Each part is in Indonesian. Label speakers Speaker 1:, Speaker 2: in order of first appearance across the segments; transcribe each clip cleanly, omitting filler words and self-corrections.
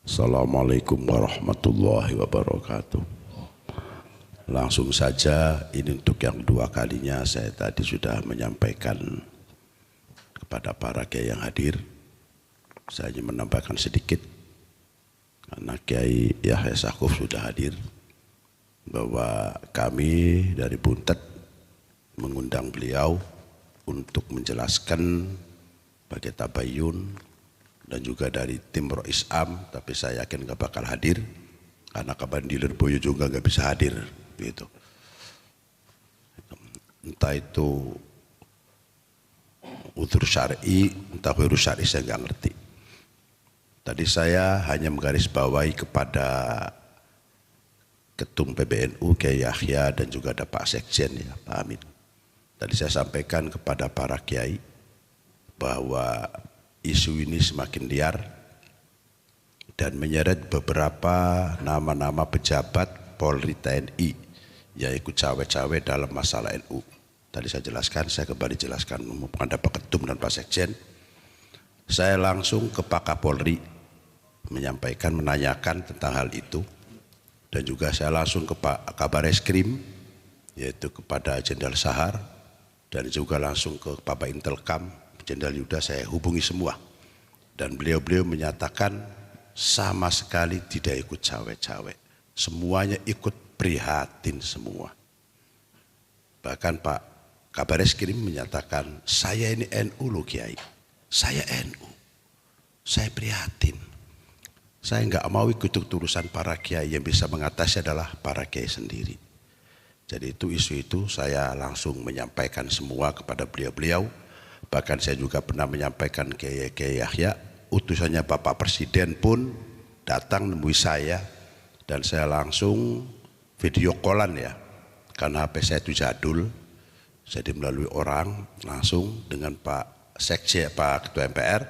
Speaker 1: Assalamualaikum warahmatullahi wabarakatuh. Langsung saja, ini untuk yang kedua kalinya saya tadi sudah menyampaikan kepada para kiai yang hadir. Saya hanya menambahkan sedikit karena Kiai Yahya Stakuf sudah hadir, bahwa kami dari Buntet mengundang beliau untuk menjelaskan bagi tabayun, dan juga dari tim Rois Am, tapi saya yakin gak bakal hadir karena kapan di Lirboyo juga gak bisa hadir gitu. Entah itu udzur syar'i, entah ghairu syar'i, saya gak ngerti. Tadi saya hanya menggarisbawahi kepada Ketum PBNU Kiai Yahya dan juga ada Pak Sekjen ya, Pak Amin. Tadi saya sampaikan kepada para kiai bahwa isu ini semakin liar dan menyeret beberapa nama-nama pejabat Polri TNI yang ikut cawe-cawe dalam masalah NU. Tadi saya jelaskan, saya kembali jelaskan kepada Pak Ketum dan Pak Sekjen. Saya langsung ke Pak Kapolri menyampaikan, menanyakan tentang hal itu, dan juga saya langsung ke Pak Kabar Eskrim, yaitu kepada Jenderal Sahar, dan juga langsung ke Pak Intelkam Jenderal Yuda. Saya hubungi semua dan beliau-beliau menyatakan sama sekali tidak ikut cawe-cawe, semuanya ikut prihatin semua. Bahkan Pak Kabar Eskrim menyatakan, saya ini NU loh Kiai, saya NU, saya prihatin, saya nggak mau ikut urusan para kiai, yang bisa mengatasi adalah para kiai sendiri. Jadi isu itu saya langsung menyampaikan semua kepada beliau-beliau. Bahkan saya juga pernah menyampaikan ke Kiai Yahya, utusannya Bapak Presiden pun datang nemui saya, dan saya langsung video callan ya, karena HP saya itu jadul, jadi melalui orang langsung dengan Pak Sekjen, Pak Ketua MPR,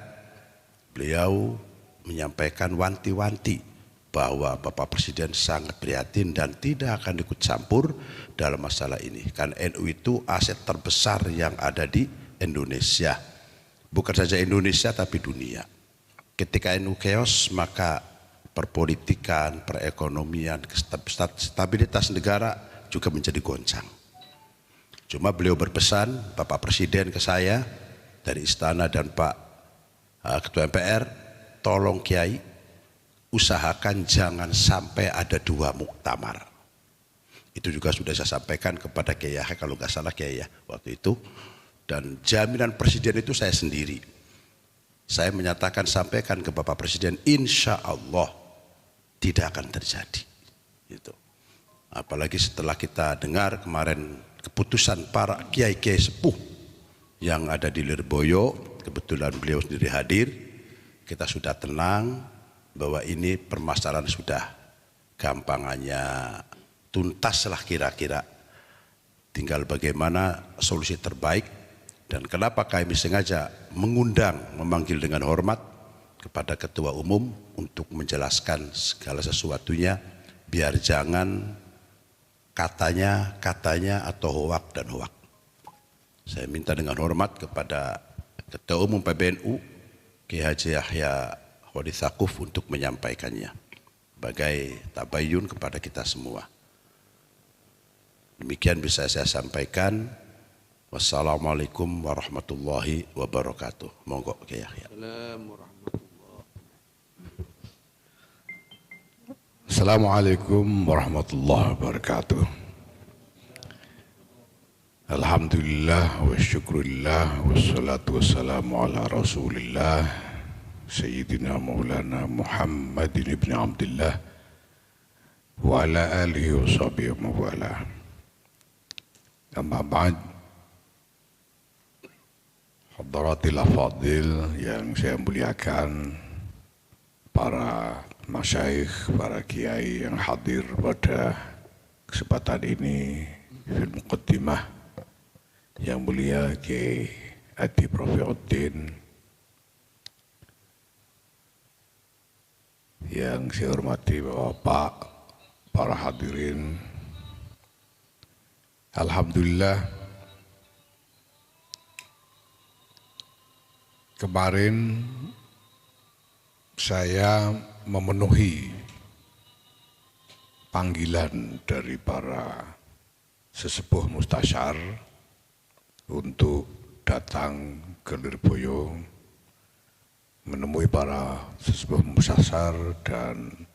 Speaker 1: beliau menyampaikan wanti-wanti bahwa Bapak Presiden sangat prihatin dan tidak akan ikut campur dalam masalah ini, karena NU itu aset terbesar yang ada di Indonesia, bukan saja Indonesia tapi dunia. Ketika NU chaos, maka perpolitikan, perekonomian, stabilitas negara juga menjadi goncang. Cuma beliau berpesan, Bapak Presiden ke saya dari istana dan Pak Ketua MPR, tolong Kiai usahakan jangan sampai ada 2 muktamar. Itu juga sudah saya sampaikan kepada Kiai Yahya, kalau nggak salah Kiai ya waktu itu. Dan jaminan Presiden itu saya sendiri. Saya menyatakan, sampaikan ke Bapak Presiden, insya Allah tidak akan terjadi. Gitu. Apalagi setelah kita dengar kemarin keputusan para kiai-kiai sepuh yang ada di Lirboyo, kebetulan beliau sendiri hadir, kita sudah tenang bahwa ini permasalahan sudah gampangannya tuntaslah kira-kira. Tinggal bagaimana solusi terbaik. Dan kenapa kami sengaja mengundang, memanggil dengan hormat kepada Ketua Umum untuk menjelaskan segala sesuatunya, biar jangan katanya atau hoak dan hoak. Saya minta dengan hormat kepada Ketua Umum PBNU Kiai Haji Yahya Stakuf untuk menyampaikannya sebagai tabayun kepada kita semua. Demikian bisa saya sampaikan. Wassalamualaikum warahmatullahi wabarakatuh. Monggo Kiai Yahya.
Speaker 2: Assalamualaikum warahmatullahi wabarakatuh. Alhamdulillah wa syukurillah wassalatu wassalamu ala rasulillah Sayyidina Maulana Muhammadin ibn Abdullah wa ala alihi wa sahbihi wa mawala. Amma ba'd, hadaratil afadil yang saya muliakan, para masyayikh, para kiai yang hadir pada kesempatan ini, fil muqaddimah yang mulia Kiai Adi Rafiuddin, yang saya hormati Bapak, para hadirin. Alhamdulillah, kemarin saya memenuhi panggilan dari para sesepuh mustasyar untuk datang ke Lirboyo menemui para sesepuh mustasyar, dan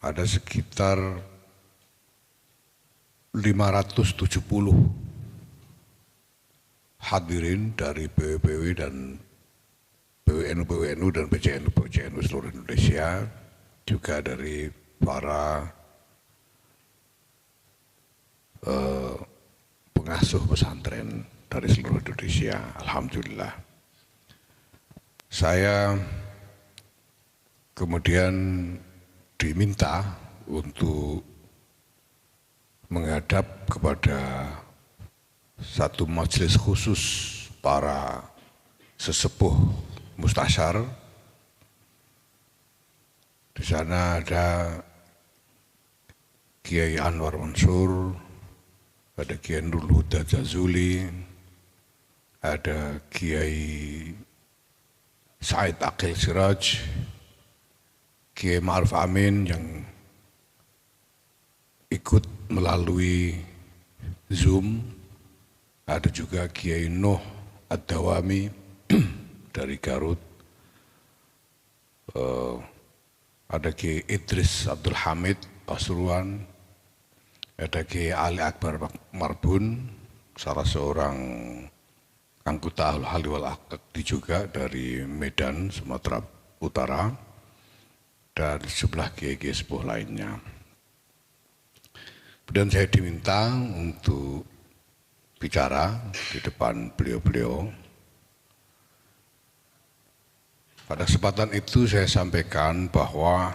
Speaker 2: ada sekitar 570 hadirin dari PW dan PWNU dan PCNU seluruh Indonesia, juga dari para pengasuh pesantren dari seluruh Indonesia. Alhamdulillah. Saya kemudian diminta untuk menghadap kepada satu majelis khusus para sesepuh mustasyar. Di sana ada Kiai Anwar Mansur, ada Kiai Nurul Huda Jazuli, ada Kiai Said Aqil Siraj, Kiai Ma'ruf Amin yang ikut melalui Zoom, ada juga Kiai Nuh Ad-Dawami dari Garut, ada Kiai Idris Abdul Hamid Pasuruan, ada Kiai Ali Akbar Marbun, salah seorang anggota Ahli wal Aqdi juga dari Medan, Sumatera Utara, dan sebelah kiai-kiai sepuh lainnya. Kemudian saya diminta untuk bicara di depan beliau-beliau. Pada kesempatan itu saya sampaikan bahwa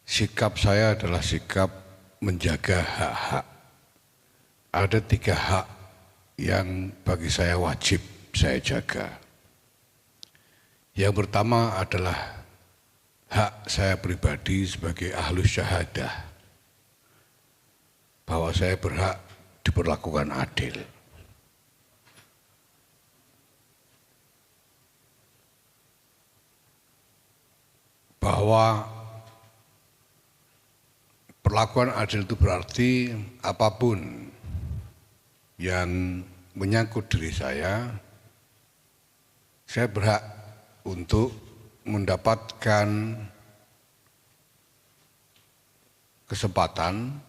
Speaker 2: sikap saya adalah sikap menjaga hak-hak. Ada 3 hak yang bagi saya wajib saya jaga. Yang pertama adalah hak saya pribadi sebagai ahlus syahadah, bahwa saya berhak diperlakukan adil. Bahwa perlakuan adil itu berarti apapun yang menyangkut diri saya berhak untuk mendapatkan kesempatan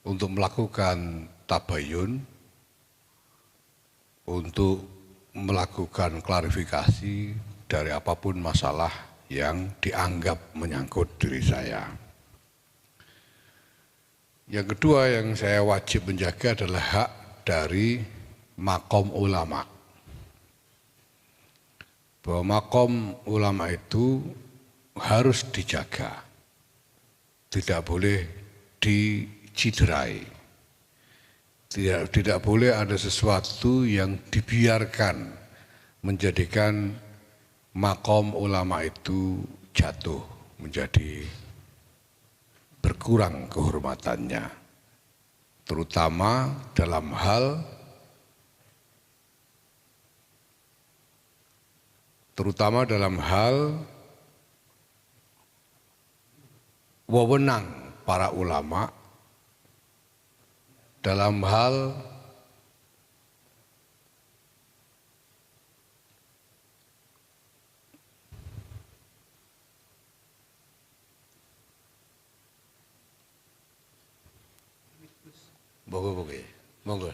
Speaker 2: untuk melakukan tabayun, untuk melakukan klarifikasi dari apapun masalah yang dianggap menyangkut diri saya. Yang kedua yang saya wajib menjaga adalah hak dari maqam ulama. Bahwa maqam ulama itu harus dijaga, tidak boleh diciderai. Tidak boleh ada sesuatu yang dibiarkan menjadikan maqam ulama itu jatuh, menjadi berkurang kehormatannya, terutama dalam hal wewenang para ulama, dalam hal monggo.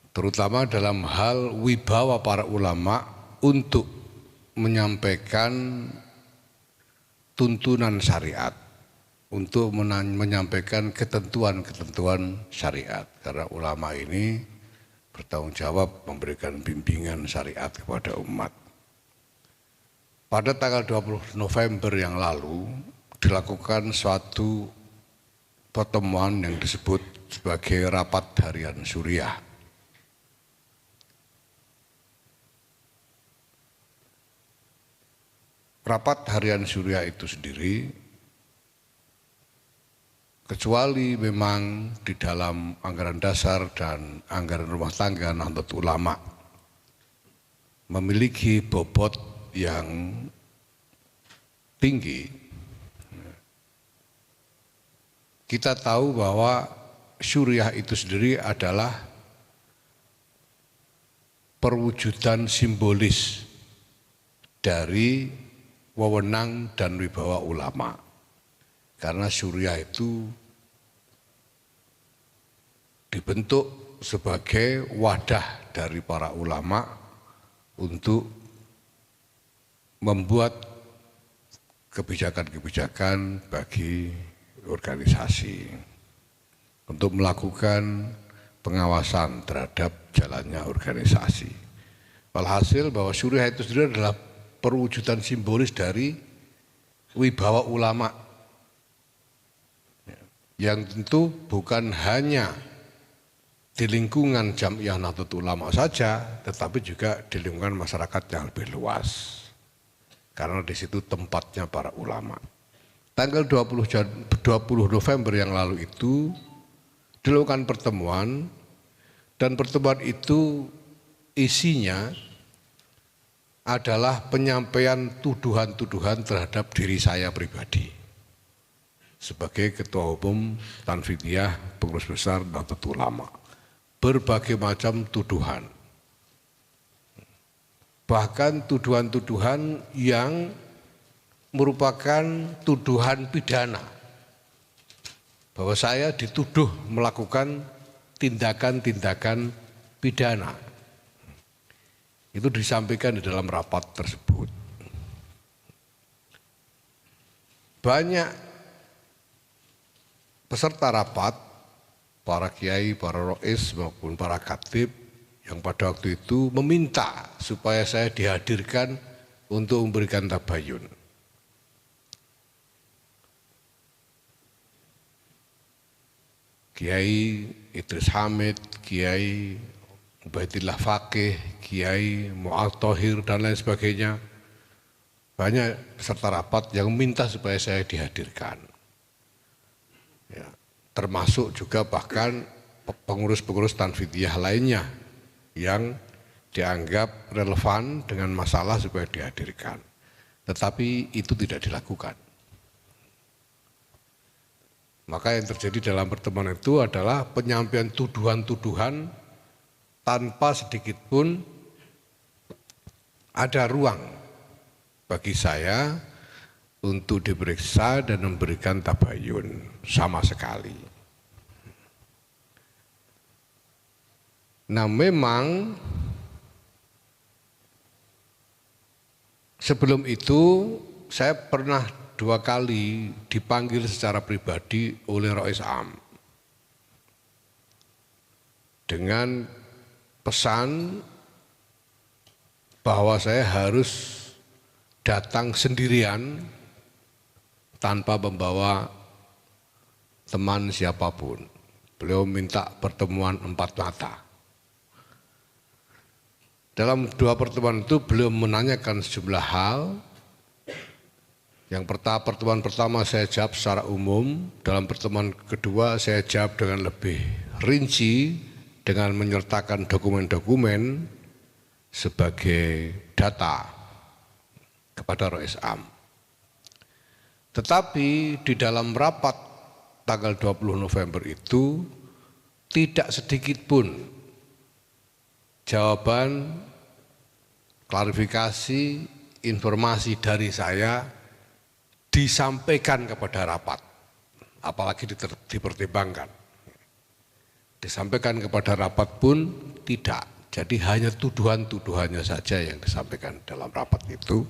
Speaker 2: Terutama dalam hal wibawa para ulama untuk menyampaikan tuntunan syariat, untuk menyampaikan ketentuan-ketentuan syariat. Karena ulama ini bertanggung jawab memberikan bimbingan syariat kepada umat. pada tanggal 20 November yang lalu dilakukan suatu pertemuan yang disebut sebagai rapat harian Suriah. Rapat harian Suriah itu sendiri, kecuali memang di dalam anggaran dasar dan anggaran rumah tangga Nahdlatul Ulama memiliki bobot yang tinggi, kita tahu bahwa Suriah itu sendiri adalah perwujudan simbolis dari wewenang dan wibawa ulama. Karena Suriah itu dibentuk sebagai wadah dari para ulama untuk membuat kebijakan-kebijakan bagi organisasi, untuk melakukan pengawasan terhadap jalannya organisasi. Walhasil bahwa Suriah itu sendiri adalah perwujudan simbolis dari wibawa ulama, yang tentu bukan hanya di lingkungan Jamiah Nahdlatul Ulama saja, tetapi juga di lingkungan masyarakat yang lebih luas. Karena di situ tempatnya para ulama. Tanggal 20 November yang lalu itu dilakukan pertemuan, dan pertemuan itu isinya adalah penyampaian tuduhan-tuduhan terhadap diri saya pribadi sebagai Ketua Umum Tanfidiyah Pengurus Besar Nahdlatul Ulama. Berbagai macam tuduhan, bahkan tuduhan-tuduhan yang merupakan tuduhan pidana, bahwa saya dituduh melakukan tindakan-tindakan pidana. Itu disampaikan di dalam rapat tersebut. Banyak peserta rapat, para kiai, para rois maupun para khatib yang pada waktu itu meminta supaya saya dihadirkan untuk memberikan tabayun. Kiai Idris Hamid, Kiai Ubaidillah Faqih, Kiai Mu'ad Thohir dan lain sebagainya, banyak peserta rapat yang minta supaya saya dihadirkan. Ya, termasuk juga bahkan pengurus-pengurus Tanfidiyah lainnya yang dianggap relevan dengan masalah supaya dihadirkan. Tetapi itu tidak dilakukan. Maka yang terjadi dalam pertemuan itu adalah penyampaian tuduhan-tuduhan tanpa sedikit pun ada ruang bagi saya untuk diperiksa dan memberikan tabayun sama sekali. Nah, memang sebelum itu saya pernah 2 kali dipanggil secara pribadi oleh Rois Am dengan pesan bahwa saya harus datang sendirian tanpa membawa teman siapapun. Beliau minta pertemuan 4 mata. Dalam 2 pertemuan itu beliau menanyakan sejumlah hal. Yang pertemuan pertama saya jawab secara umum, dalam pertemuan kedua saya jawab dengan lebih rinci dengan menyertakan dokumen-dokumen sebagai data kepada Rois Am. Tetapi di dalam rapat tanggal 20 November itu tidak sedikit pun jawaban, klarifikasi, informasi dari saya disampaikan kepada rapat, apalagi dipertimbangkan. Disampaikan kepada rapat pun tidak, jadi hanya tuduhan-tuduhannya saja yang disampaikan dalam rapat itu.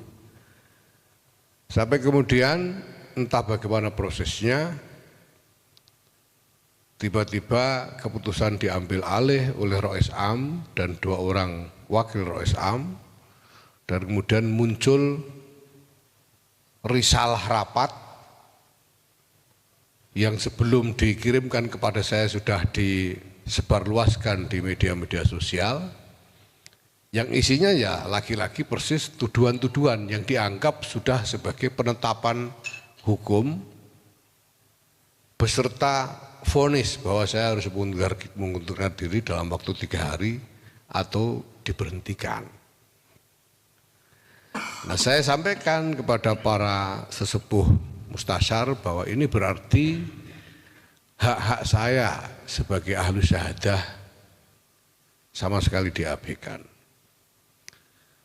Speaker 2: Sampai kemudian entah bagaimana prosesnya, tiba-tiba keputusan diambil alih oleh Rois Am dan 2 orang wakil Rois Am, dan kemudian muncul risalah rapat yang sebelum dikirimkan kepada saya sudah disebarluaskan di media-media sosial, yang isinya ya lagi-lagi persis tuduhan-tuduhan yang dianggap sudah sebagai penetapan hukum beserta vonis bahwa saya harus mengundurkan diri dalam waktu 3 hari atau diberhentikan. Nah, saya sampaikan kepada para sesepuh mustasyar bahwa ini berarti hak-hak saya sebagai ahli syahadah sama sekali diabaikan.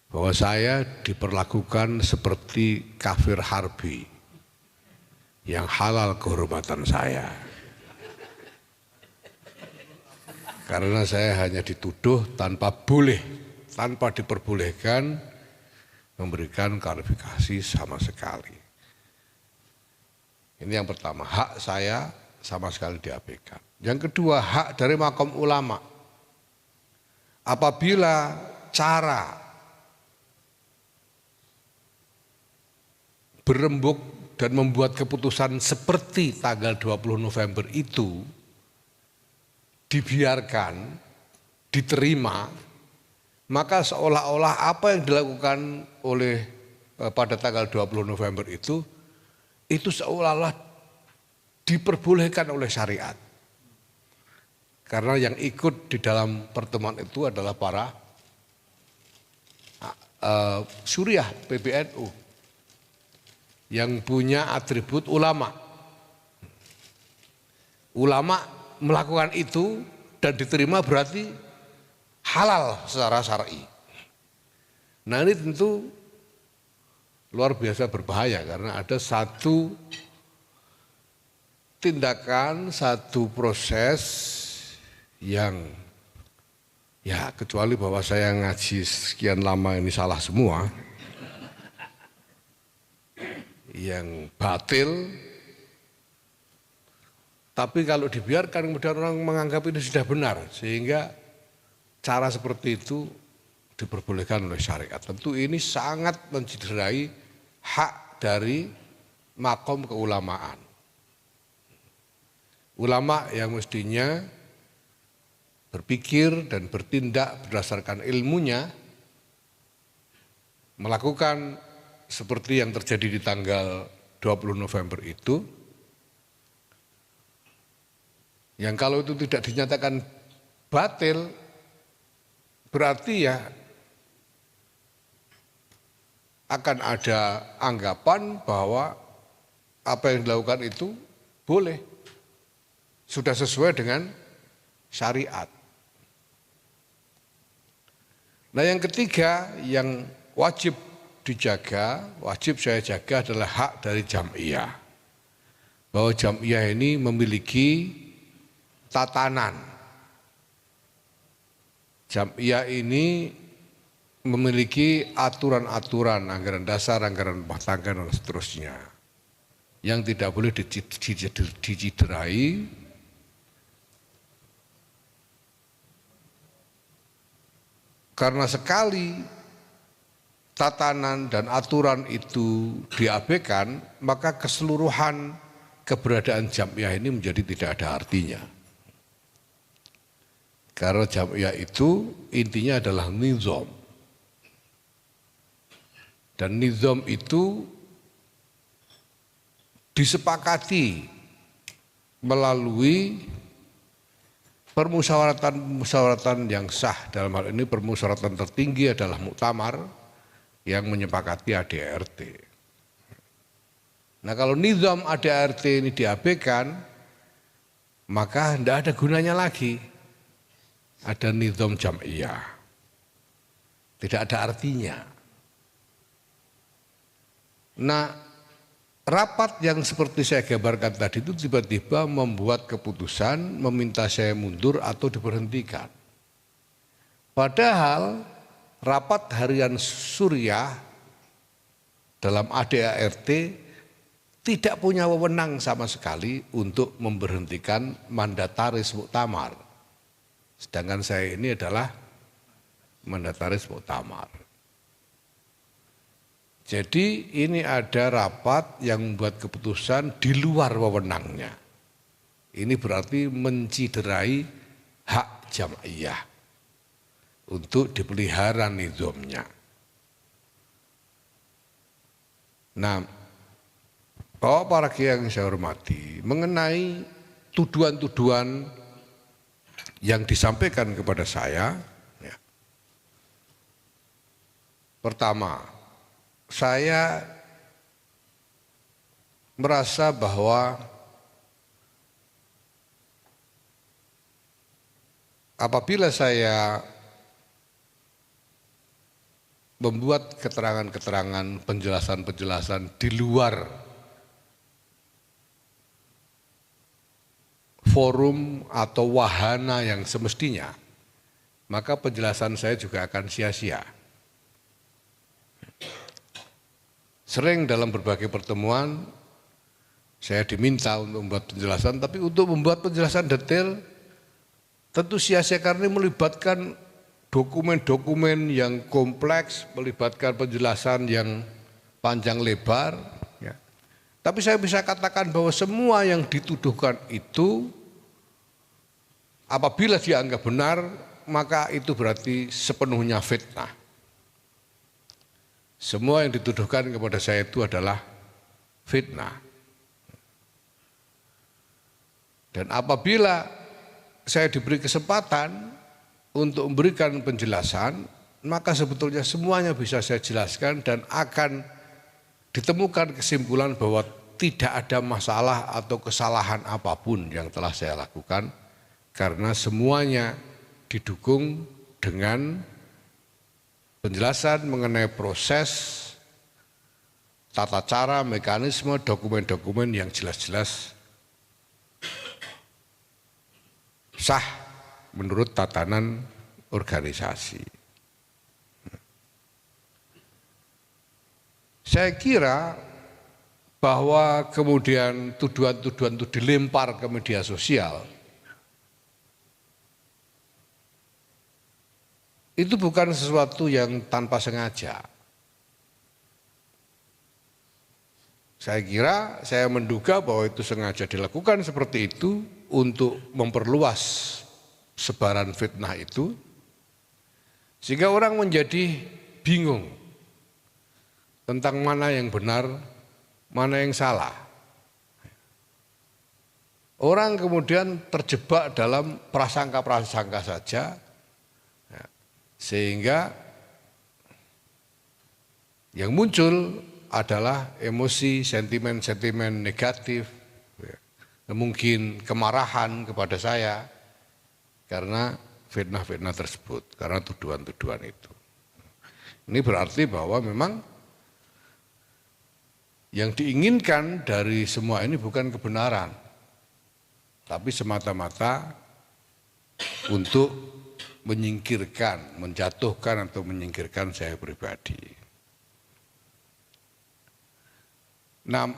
Speaker 2: Bahwa saya diperlakukan seperti kafir harbi yang halal kehormatan saya. Karena saya hanya dituduh tanpa diperbolehkan memberikan klarifikasi sama sekali. Ini yang pertama, hak saya sama sekali diabaikan. Yang kedua, hak dari makom ulama. Apabila cara berembuk dan membuat keputusan seperti tanggal 20 November itu dibiarkan, diterima, maka seolah-olah apa yang dilakukan oleh pada tanggal 20 November itu seolah-olah diperbolehkan oleh syariat. Karena yang ikut di dalam pertemuan itu adalah para Suriah PBNU yang punya atribut ulama. Ulama melakukan itu dan diterima berarti halal secara syar'i. Nah, ini tentu luar biasa berbahaya karena ada satu tindakan, satu proses yang ya kecuali bahwa saya ngaji sekian lama ini salah semua, yang batil, tapi kalau dibiarkan kemudian orang menganggap ini sudah benar, sehingga cara seperti itu diperbolehkan oleh syariat. Tentu ini sangat mencederai hak dari makom keulamaan. Ulama yang mestinya berpikir dan bertindak berdasarkan ilmunya, melakukan seperti yang terjadi di tanggal 20 November itu, yang kalau itu tidak dinyatakan batil, berarti ya akan ada anggapan bahwa apa yang dilakukan itu boleh, sudah sesuai dengan syariat. Nah, yang ketiga yang wajib dijaga, wajib saya jaga adalah hak dari jam'iyah. Bahwa jam'iyah ini memiliki tatanan. Jam'iyah ini memiliki aturan-aturan, anggaran dasar, anggaran rumah tangga dan seterusnya. Yang tidak boleh diciderai. Karena sekali tatanan dan aturan itu diabaikan, maka keseluruhan keberadaan jam'iyah ini menjadi tidak ada artinya. Karena jam'iyah itu intinya adalah nizam. Dan nizam itu disepakati melalui permusyawaratan yang sah. Dalam hal ini permusyawaratan tertinggi adalah muktamar yang menyepakati ADART. Nah, kalau nizam ADART ini diabaikan, maka tidak ada gunanya lagi ada nizam jam'iyah. Tidak ada artinya. Nah, rapat yang seperti saya gambarkan tadi itu tiba-tiba membuat keputusan meminta saya mundur atau diberhentikan. Padahal rapat harian Suriah dalam ADART tidak punya wewenang sama sekali untuk memberhentikan mandataris muktamar. Sedangkan saya ini adalah mandataris muktamar. Jadi ini ada rapat yang membuat keputusan di luar wewenangnya. Ini berarti menciderai hak jamaiyah untuk dipelihara nizamnya. Nah, Bapak para kiai yang saya hormati, mengenai tuduhan-tuduhan yang disampaikan kepada saya, ya. Pertama, saya merasa bahwa apabila saya membuat keterangan-keterangan, penjelasan-penjelasan di luar forum atau wahana yang semestinya, maka penjelasan saya juga akan sia-sia. Sering dalam berbagai pertemuan saya diminta untuk membuat penjelasan, tapi untuk membuat penjelasan detail tentu sia-sia karena melibatkan dokumen-dokumen yang kompleks, melibatkan penjelasan yang panjang lebar. Ya. Tapi saya bisa katakan bahwa semua yang dituduhkan itu apabila dianggap benar, maka itu berarti sepenuhnya fitnah. Semua yang dituduhkan kepada saya itu adalah fitnah. Dan apabila saya diberi kesempatan untuk memberikan penjelasan, maka sebetulnya semuanya bisa saya jelaskan dan akan ditemukan kesimpulan bahwa tidak ada masalah atau kesalahan apapun yang telah saya lakukan, karena semuanya didukung dengan penjelasan mengenai proses, tata cara, mekanisme, dokumen-dokumen yang jelas-jelas sah menurut tatanan organisasi. Saya kira bahwa kemudian tuduhan-tuduhan itu dilempar ke media sosial, itu bukan sesuatu yang tanpa sengaja. Saya kira, saya menduga bahwa itu sengaja dilakukan seperti itu untuk memperluas sebaran fitnah itu, sehingga orang menjadi bingung tentang mana yang benar, mana yang salah. Orang kemudian terjebak dalam prasangka-prasangka saja, sehingga yang muncul adalah emosi, sentimen-sentimen negatif, mungkin kemarahan kepada saya karena fitnah-fitnah tersebut, karena tuduhan-tuduhan itu. Ini berarti bahwa memang yang diinginkan dari semua ini bukan kebenaran, tapi semata-mata untuk menyingkirkan, menjatuhkan atau menyingkirkan saya pribadi. Nah,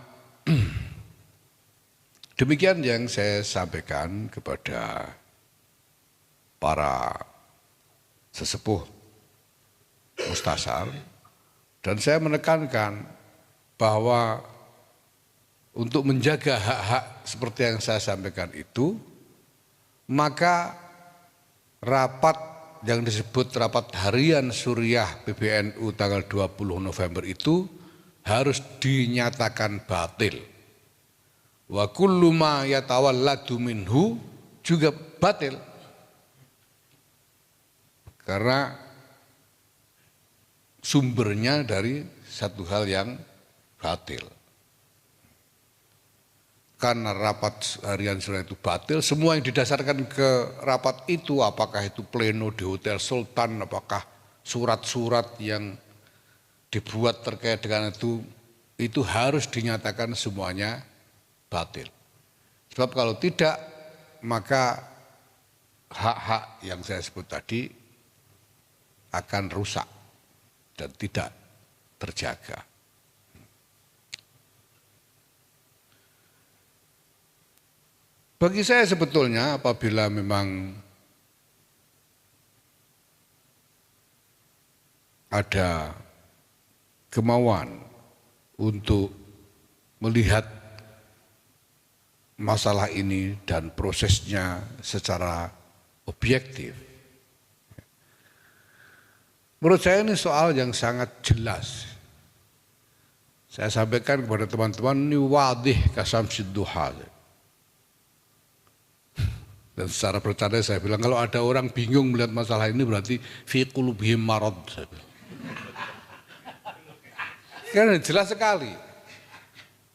Speaker 2: demikian yang saya sampaikan kepada para sesepuh Mustasar, dan saya menekankan bahwa untuk menjaga hak-hak seperti yang saya sampaikan itu, maka rapat yang disebut rapat harian Suriah PBNU tanggal 20 November itu harus dinyatakan batil. Wa kullu ma yatawalladu minhu juga batil. Karena sumbernya dari satu hal yang batil. Karena rapat harian Suriah itu batil, semua yang didasarkan ke rapat itu, apakah itu pleno di Hotel Sultan, apakah surat-surat yang dibuat terkait dengan itu harus dinyatakan semuanya batil. Sebab kalau tidak, maka hak-hak yang saya sebut tadi akan rusak dan tidak terjaga. Bagi saya sebetulnya apabila memang ada kemauan untuk melihat masalah ini dan prosesnya secara objektif. Menurut saya ini soal yang sangat jelas. Saya sampaikan kepada teman-teman, ini wadih kasamsid duha. Dan secara bercanda saya bilang, kalau ada orang bingung melihat masalah ini berarti fi qulubihim marad. Kan jelas sekali.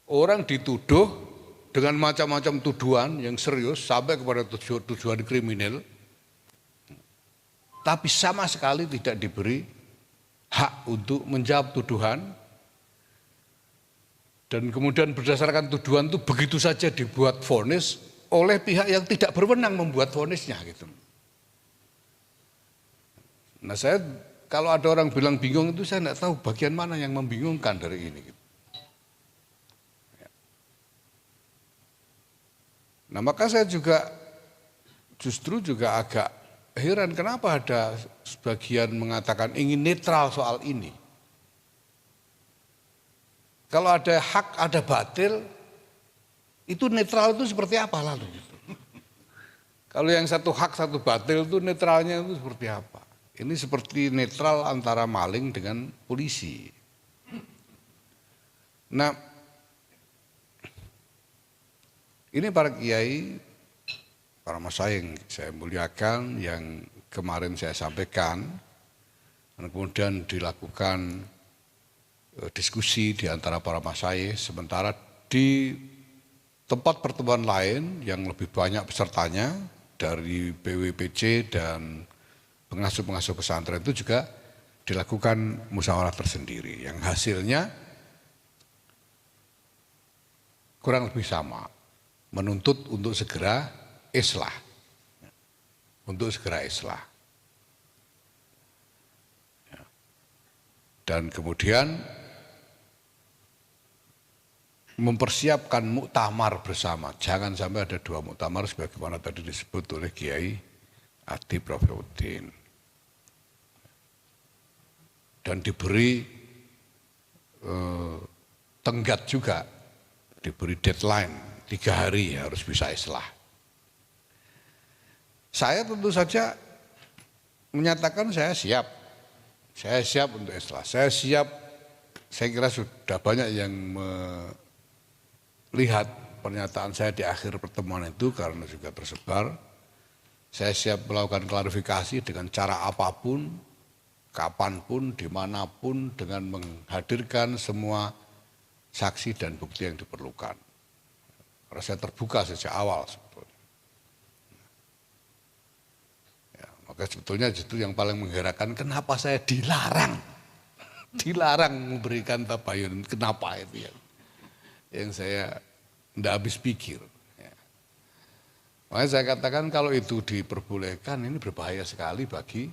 Speaker 2: Orang dituduh dengan macam-macam tuduhan yang serius sampai kepada tujuan kriminal, tapi sama sekali tidak diberi hak untuk menjawab tuduhan, dan kemudian berdasarkan tuduhan itu begitu saja dibuat vonis oleh pihak yang tidak berwenang membuat vonisnya gitu. Nah, saya kalau ada orang bilang bingung itu saya tidak tahu bagian mana yang membingungkan dari ini gitu. Nah, maka saya justru juga agak heran kenapa ada sebagian mengatakan ingin netral soal ini. Kalau ada hak, ada batil, itu netral itu seperti apa lalu? Kalau yang satu hak, satu batil itu netralnya itu seperti apa? Ini seperti netral antara maling dengan polisi. Nah, ini para kiai, para masyayikh yang saya muliakan, yang kemarin saya sampaikan, dan kemudian dilakukan diskusi di antara para masyayikh, sementara di tempat pertemuan lain yang lebih banyak pesertanya dari PWPC dan pengasuh-pengasuh pesantren itu juga dilakukan musyawarah tersendiri, yang hasilnya kurang lebih sama. Menuntut untuk segera islah, dan kemudian mempersiapkan muktamar bersama. Jangan sampai ada dua muktamar sebagaimana tadi disebut oleh Kiai Atib Rafiuddin, dan diberi tenggat juga, diberi deadline 3 hari harus bisa islah. Saya tentu saja menyatakan saya siap untuk islah. Saya siap, saya kira sudah banyak yang melihat pernyataan saya di akhir pertemuan itu karena juga tersebar. Saya siap melakukan klarifikasi dengan cara apapun, kapanpun, dimanapun, dengan menghadirkan semua saksi dan bukti yang diperlukan. Karena saya terbuka sejak awal sebetulnya. Ya, maka sebetulnya justru yang paling mengherankan kenapa saya dilarang memberikan tabayun, kenapa itu yang saya tidak habis pikir. Ya. Makanya saya katakan kalau itu diperbolehkan ini berbahaya sekali bagi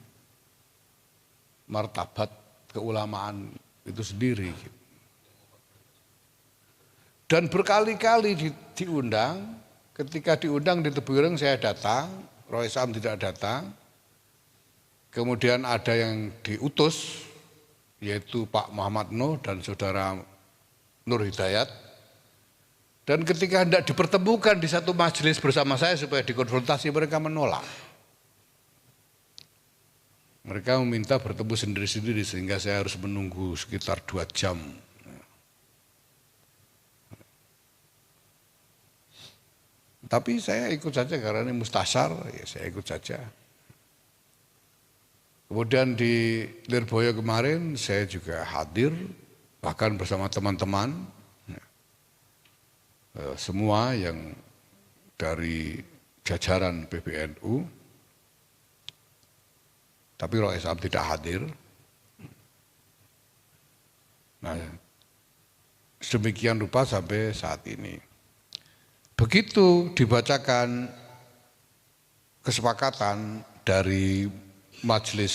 Speaker 2: martabat keulamaan itu sendiri. Dan berkali-kali diundang, ketika diundang di Tebuireng saya datang, Roy Sam tidak datang. Kemudian ada yang diutus, yaitu Pak Muhammad Nuh dan Saudara Nur Hidayat. Dan ketika hendak dipertemukan di satu majelis bersama saya supaya dikonfrontasi, mereka menolak. Mereka meminta bertemu sendiri-sendiri sehingga saya harus menunggu sekitar 2 jam. Tapi saya ikut saja karena ini mustasyar, ya saya ikut saja. Kemudian di Lirboyo kemarin saya juga hadir, bahkan bersama teman-teman, semua yang dari jajaran PBNU, tapi Roh Islam tidak hadir. Nah, sedemikian rupa sampai saat ini. Begitu dibacakan kesepakatan dari majelis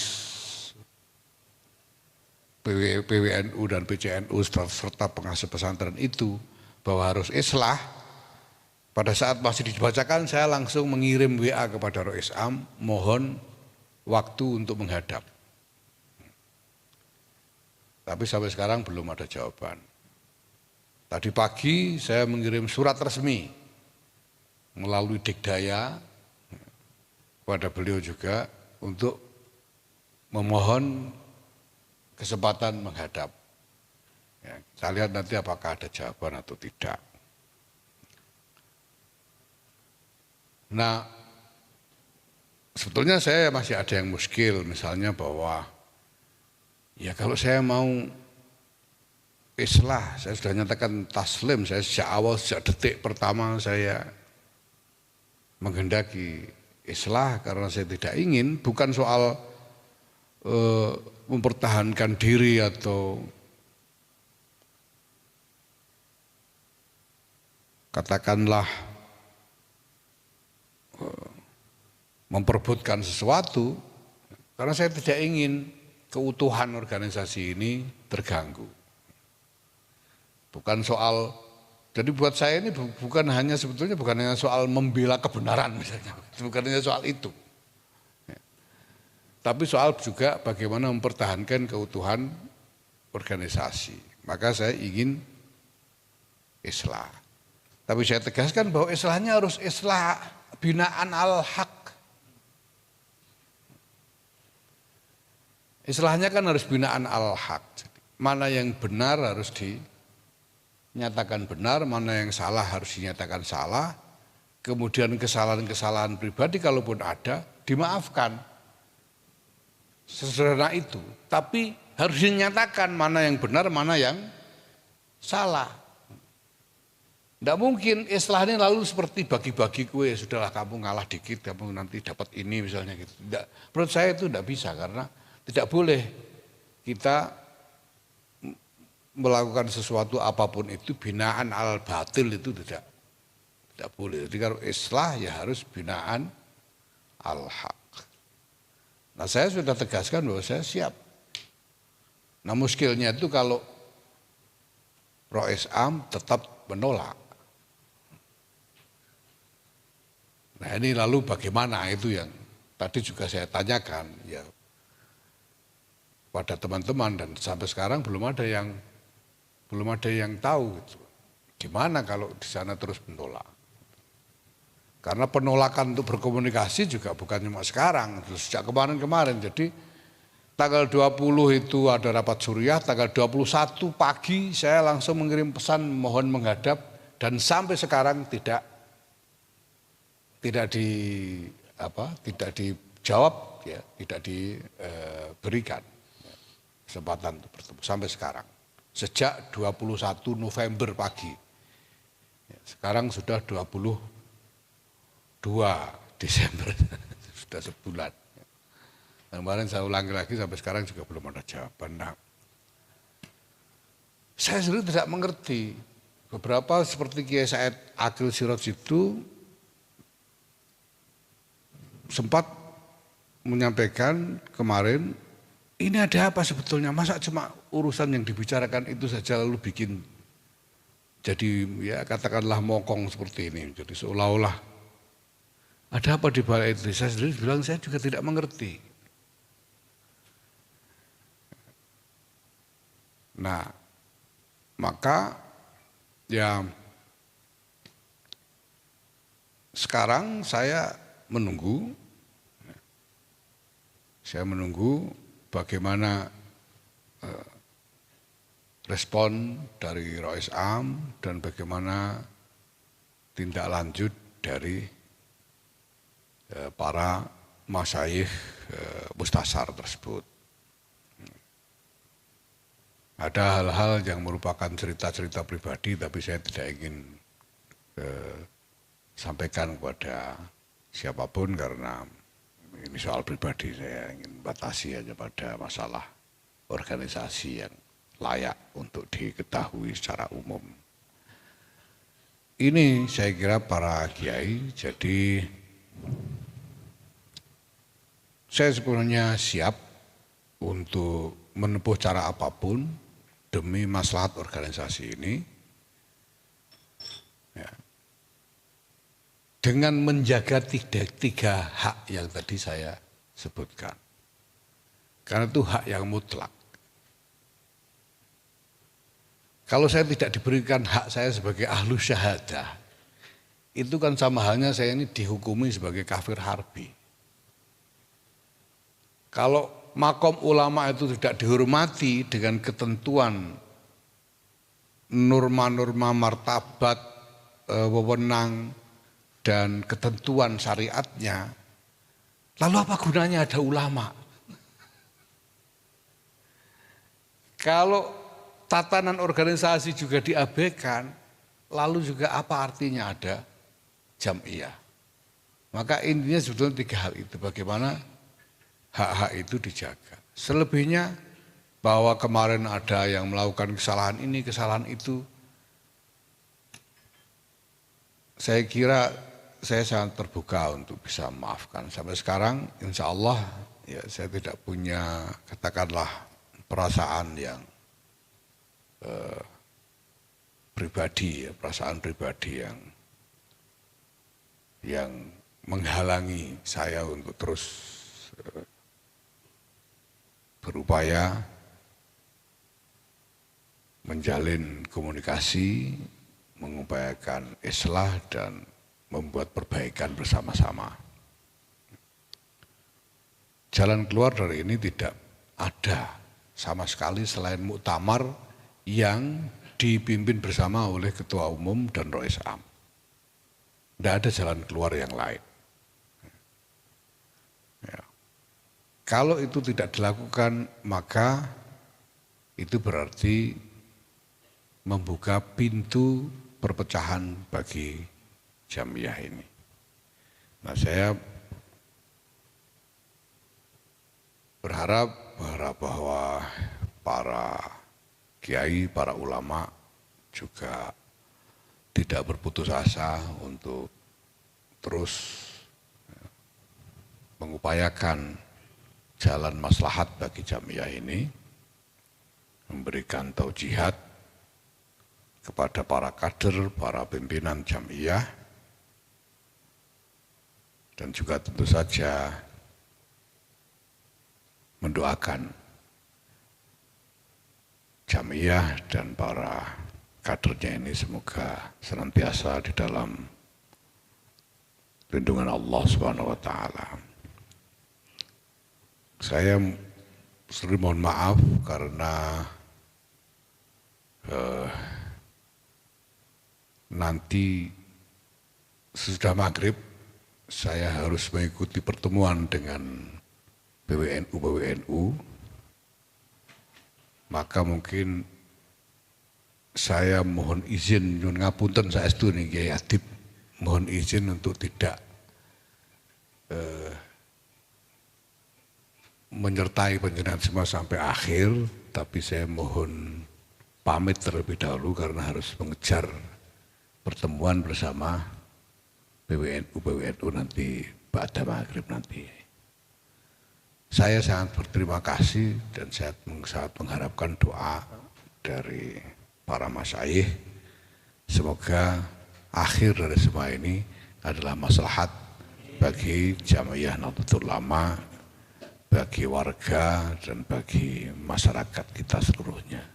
Speaker 2: PWNU dan PCNU serta pengasuh pesantren itu bahwa harus islah, pada saat masih dibacakan saya langsung mengirim WA kepada Roh Islam, mohon waktu untuk menghadap. Tapi sampai sekarang belum ada jawaban. Tadi pagi saya mengirim surat resmi melalui Dikdaya kepada beliau juga untuk memohon kesempatan menghadap. Ya, kita lihat nanti apakah ada jawaban atau tidak. Nah, sebetulnya saya masih ada yang muskil, misalnya bahwa ya kalau saya mau islah, saya sudah nyatakan taslim, saya sejak awal, sejak detik pertama saya menghendaki islah karena saya tidak ingin, bukan soal mempertahankan diri atau katakanlah memperebutkan sesuatu, karena saya tidak ingin keutuhan organisasi ini terganggu. Bukan soal, jadi buat saya ini bukan hanya sebetulnya bukan hanya soal membela kebenaran misalnya, bukan hanya soal itu. Tapi soal juga bagaimana mempertahankan keutuhan organisasi. Maka saya ingin islah. Tapi saya tegaskan bahwa islahnya harus islah binaan al-haq. Islahnya kan harus binaan al-haq. Mana yang benar harus dinyatakan benar, mana yang salah harus dinyatakan salah. Kemudian kesalahan-kesalahan pribadi kalaupun ada dimaafkan. Sesederhana itu. Tapi harus dinyatakan mana yang benar, mana yang salah. Tidak mungkin islah ini lalu seperti bagi-bagi kue, sudahlah kamu ngalah dikit, kamu nanti dapat ini misalnya gitu. Tidak, menurut saya itu tidak bisa karena tidak boleh kita melakukan sesuatu apapun itu binaan al batil itu tidak boleh. Jadi kalau islah ya harus binaan al haq. Nah saya sudah tegaskan bahwa saya siap. Nah muskilnya itu kalau Rois Am tetap menolak. Nah ini lalu bagaimana itu yang tadi juga saya tanyakan ya pada teman-teman dan sampai sekarang belum ada yang tahu gitu. Gimana kalau di sana terus menolak? Karena penolakan untuk berkomunikasi juga bukan cuma sekarang, sejak kemarin-kemarin. Jadi tanggal 20 itu ada rapat suriah, tanggal 21 pagi saya langsung mengirim pesan mohon menghadap dan sampai sekarang tidak dijawab ya, tidak diberikan kesempatan untuk bertemu sampai sekarang. Sejak 21 November pagi. Sekarang sudah 22 Desember, sudah sebulan. Dan kemarin saya ulangi lagi sampai sekarang juga belum ada jawaban. Nah, saya sendiri tidak mengerti. Beberapa seperti Kiai Said Akil Siraj itu sempat menyampaikan kemarin, ini ada apa sebetulnya? Masa cuma urusan yang dibicarakan itu saja lalu bikin jadi ya katakanlah mokong seperti ini. Jadi seolah-olah ada apa di balik itu? Saya sendiri bilang saya juga tidak mengerti. Nah, maka ya sekarang saya menunggu bagaimana respon dari Rois Am dan bagaimana tindak lanjut dari para masyayikh mustasar tersebut. Ada hal-hal yang merupakan cerita-cerita pribadi tapi saya tidak ingin sampaikan kepada siapapun karena ini soal pribadi, saya ingin batasi hanya pada masalah organisasi yang layak untuk diketahui secara umum. Ini saya kira para kiai, jadi saya sebenarnya siap untuk menempuh cara apapun demi maslahat organisasi ini. Ya. Dengan menjaga tiga hak yang tadi saya sebutkan. Karena itu hak yang mutlak. Kalau saya tidak diberikan hak saya sebagai ahlu syahadah, itu kan sama halnya saya ini dihukumi sebagai kafir harbi. Kalau makom ulama itu tidak dihormati dengan ketentuan norma-norma martabat, wewenang, dan ketentuan syariatnya, lalu apa gunanya ada ulama? Kalau tatanan organisasi juga diabaikan, lalu juga apa artinya ada jam'iyah? Maka intinya sebetulnya 3 hal itu, bagaimana hak-hak itu dijaga. Selebihnya bahwa kemarin ada yang melakukan kesalahan ini, kesalahan itu, saya kira saya sangat terbuka untuk bisa memaafkan. Sampai sekarang insya Allah ya saya tidak punya katakanlah perasaan yang pribadi, ya, perasaan pribadi yang menghalangi saya untuk terus berupaya menjalin komunikasi, mengupayakan islah dan membuat perbaikan bersama-sama. Jalan keluar dari ini tidak ada sama sekali selain muktamar yang dipimpin bersama oleh Ketua Umum dan Rois Am. Tidak ada jalan keluar yang lain. Ya. Kalau itu tidak dilakukan, maka itu berarti membuka pintu perpecahan bagi Jam'iyah ini. Nah, saya berharap bahwa para kiai, para ulama juga tidak berputus asa untuk terus mengupayakan jalan maslahat bagi Jam'iyah ini, memberikan taujihat kepada para kader, para pimpinan Jam'iyah, dan juga tentu saja mendoakan Jam'iyah dan para kadernya ini semoga senantiasa di dalam lindungan Allah Subhanahu wa taala. Saya sering mohon maaf karena nanti sesudah maghrib saya harus mengikuti pertemuan dengan PWNU, maka mungkin saya mohon izin, nyuwun ngapunten saestu nih Kiai Adib, mohon izin untuk tidak menyertai panjenengan semua sampai akhir, tapi saya mohon pamit terlebih dahulu karena harus mengejar pertemuan bersama PWNU nanti pada maghrib nanti. Saya sangat berterima kasih dan saya sangat mengharapkan doa dari para masyayikh. Semoga akhir dari semua ini adalah maslahat bagi Jam'iyah Nahdlatul Ulama, bagi warga dan bagi masyarakat kita seluruhnya.